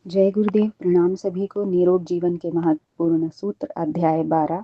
जय गुरुदेव। प्रणाम सभी को। निरोग जीवन के महत्वपूर्ण सूत्र अध्याय 12।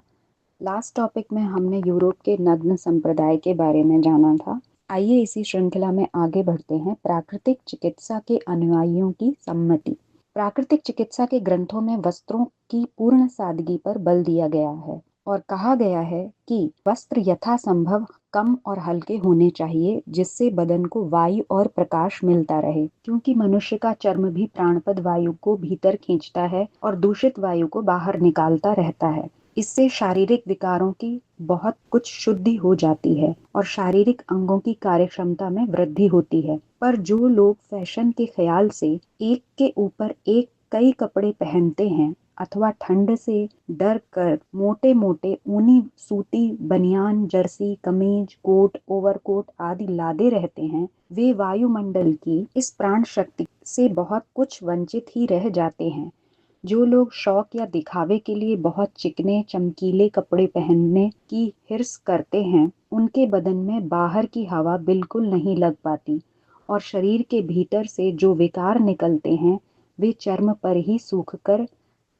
लास्ट टॉपिक में हमने यूरोप के नग्न संप्रदाय के बारे में जाना था। आइए इसी श्रृंखला में आगे बढ़ते हैं। प्राकृतिक चिकित्सा के अनुयायियों की सम्मति। प्राकृतिक चिकित्सा के ग्रंथों में वस्त्रों की पूर्ण सादगी पर बल दिया गया है और कहा गया है कि वस्त्र यथासंभव कम और हल्के होने चाहिए, जिससे बदन को वायु और प्रकाश मिलता रहे, क्योंकि मनुष्य का चर्म भी प्राणपद वायु को भीतर खींचता है और दूषित वायु को बाहर निकालता रहता है। इससे शारीरिक विकारों की बहुत कुछ शुद्धि हो जाती है और शारीरिक अंगों की कार्यक्षमता में वृद्धि होती है। पर जो लोग फैशन के ख्याल से एक के ऊपर एक कई कपड़े पहनते हैं अथवा ठंड से डर कर मोटे मोटे ऊनी सूती बनियान, जर्सी, कमीज, कोट, ओवरकोट आदि लादे रहते हैं, वे वायुमंडल की इस प्राण शक्ति से बहुत कुछ वंचित ही रह जाते हैं। जो लोग शौक या दिखावे के लिए बहुत चिकने चमकीले कपड़े पहनने की हिर्स करते हैं, उनके बदन में बाहर की हवा बिल्कुल नहीं लग पाती और शरीर के भीतर से जो विकार निकलते हैं वे चर्म पर ही सूखकर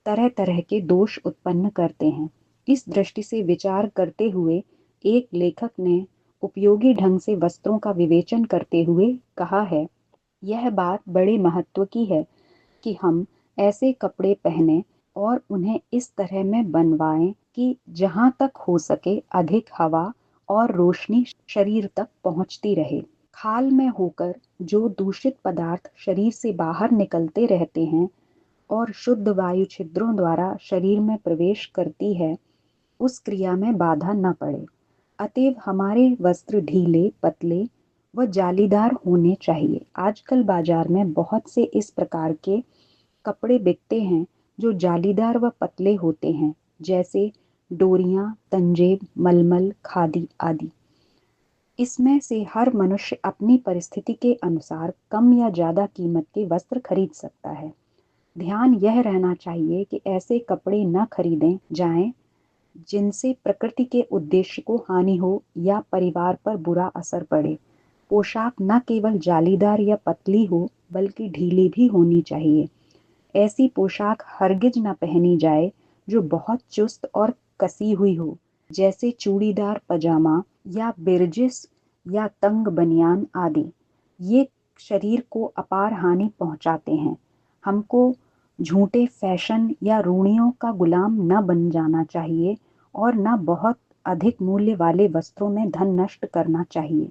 तरह तरह के दोष उत्पन्न करते हैं। इस दृष्टि से विचार करते हुए एक लेखक ने उपयोगी ढंग से वस्त्रों का विवेचन करते हुए कहा है, यह बात बड़े महत्व की है कि हम ऐसे कपड़े पहने और उन्हें इस तरह में बनवाएं कि जहां तक हो सके अधिक हवा और रोशनी शरीर तक पहुंचती रहे। खाल में होकर जो दूषित पदार्थ शरीर से बाहर निकलते रहते हैं और शुद्ध वायु छिद्रों द्वारा शरीर में प्रवेश करती है, उस क्रिया में बाधा न पड़े। अतएव हमारे वस्त्र ढीले, पतले व जालीदार होने चाहिए। आजकल बाजार में बहुत से इस प्रकार के कपड़े बिकते हैं जो जालीदार व पतले होते हैं, जैसे डोरियां, तंजेब, मलमल, खादी आदि। इसमें से हर मनुष्य अपनी परिस्थिति के अनुसार कम या ज्यादा कीमत के वस्त्र खरीद सकता है। ध्यान यह रहना चाहिए कि ऐसे कपड़े न खरीदें जाएं जिनसे प्रकृति के उद्देश्य को हानि हो या परिवार पर बुरा असर पड़े। पोशाक न केवल जालीदार या पतली हो बल्कि ढीली भी होनी चाहिए। ऐसी पोशाक हरगिज न पहनी जाए जो बहुत चुस्त और कसी हुई हो, जैसे चूड़ीदार पजामा या बिरजिस या तंग बनियान आदि। ये शरीर को अपार हानि पहुंचाते हैं। हमको झूठे फैशन या रूढ़ियों का गुलाम न बन जाना चाहिए और न बहुत अधिक मूल्य वाले वस्त्रों में धन नष्ट करना चाहिए।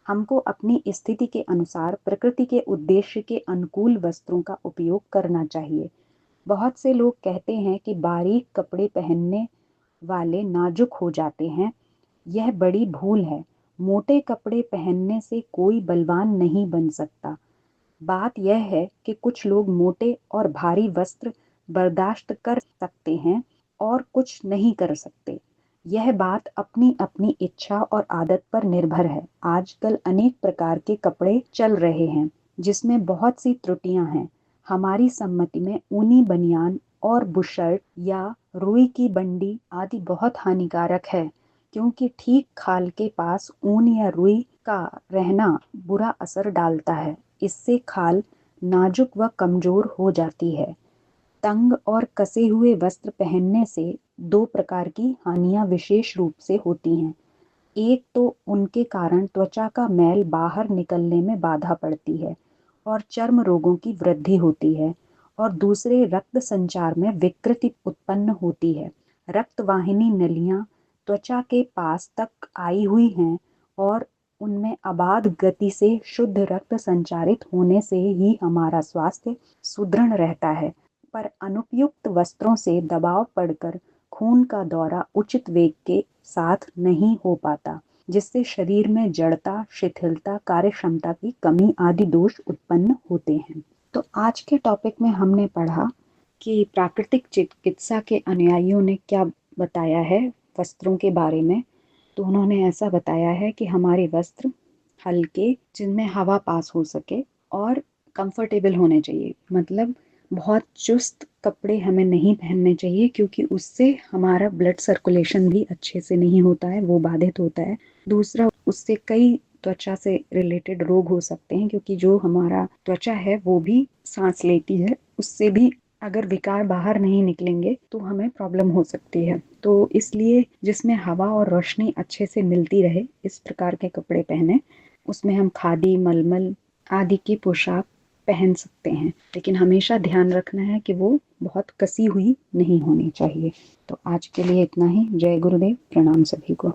हमको अपनी स्थिति के अनुसार प्रकृति के उद्देश्य के अनुकूल वस्त्रों का उपयोग करना चाहिए। बहुत से लोग कहते हैं कि बारीक कपड़े पहनने वाले नाजुक हो जाते हैं। यह बड़ी भूल है। मोटे कपड़े पहनने से कोई बलवान नहीं बन सकता। बात यह है कि कुछ लोग मोटे और भारी वस्त्र बर्दाश्त कर सकते हैं और कुछ नहीं कर सकते। यह बात अपनी अपनी इच्छा और आदत पर निर्भर है। आजकल अनेक प्रकार के कपड़े चल रहे हैं जिसमें बहुत सी त्रुटियां हैं। हमारी सम्मति में ऊनी बनियान और बुशर्ट या रुई की बंडी आदि बहुत हानिकारक है, क्योंकि ठीक खाल के पास ऊन या रुई का रहना बुरा असर डालता है। इससे खाल नाजुक व कमजोर हो जाती है। तंग और कसे हुए वस्त्र पहनने से दो प्रकार की हानियां विशेष रूप से होती हैं। एक तो उनके कारण त्वचा का मैल बाहर निकलने में बाधा पड़ती है और चर्म रोगों की वृद्धि होती है, और दूसरे रक्त संचार में विकृति उत्पन्न होती है। रक्त वाहिनी नलियां त्वचा के पास तक आई हुई हैं और उनमें अबाध गति से शुद्ध रक्त संचारित होने से ही हमारा स्वास्थ्य सुदृढ़ रहता है। पर अनुपयुक्त वस्त्रों से दबाव पड़कर खून का दौरा उचित वेग के साथ नहीं हो पाता, जिससे शरीर में जड़ता, शिथिलता, कार्यक्षमता की कमी आदि दोष उत्पन्न होते हैं। तो आज के टॉपिक में हमने पढ़ा कि प्राकृतिक चिकित्सा के अनुयायियों ने क्या बताया है वस्त्रों के बारे में। तो उन्होंने ऐसा बताया है कि हमारे वस्त्र हल्के, जिनमें हवा पास हो सके और कंफर्टेबल होने चाहिए। मतलब बहुत चुस्त कपड़े हमें नहीं पहनने चाहिए, क्योंकि उससे हमारा ब्लड सर्कुलेशन भी अच्छे से नहीं होता है, वो बाधित होता है। दूसरा, उससे कई त्वचा से रिलेटेड रोग हो सकते हैं, क्योंकि जो हमारा त्वचा है वो भी सांस लेती है, उससे भी अगर विकार बाहर नहीं निकलेंगे तो हमें प्रॉब्लम हो सकती है। तो इसलिए जिसमें हवा और रोशनी अच्छे से मिलती रहे इस प्रकार के कपड़े पहने। उसमें हम खादी, मलमल आदि की पोशाक पहन सकते हैं, लेकिन हमेशा ध्यान रखना है कि वो बहुत कसी हुई नहीं होनी चाहिए। तो आज के लिए इतना ही। जय गुरुदेव, प्रणाम सभी को।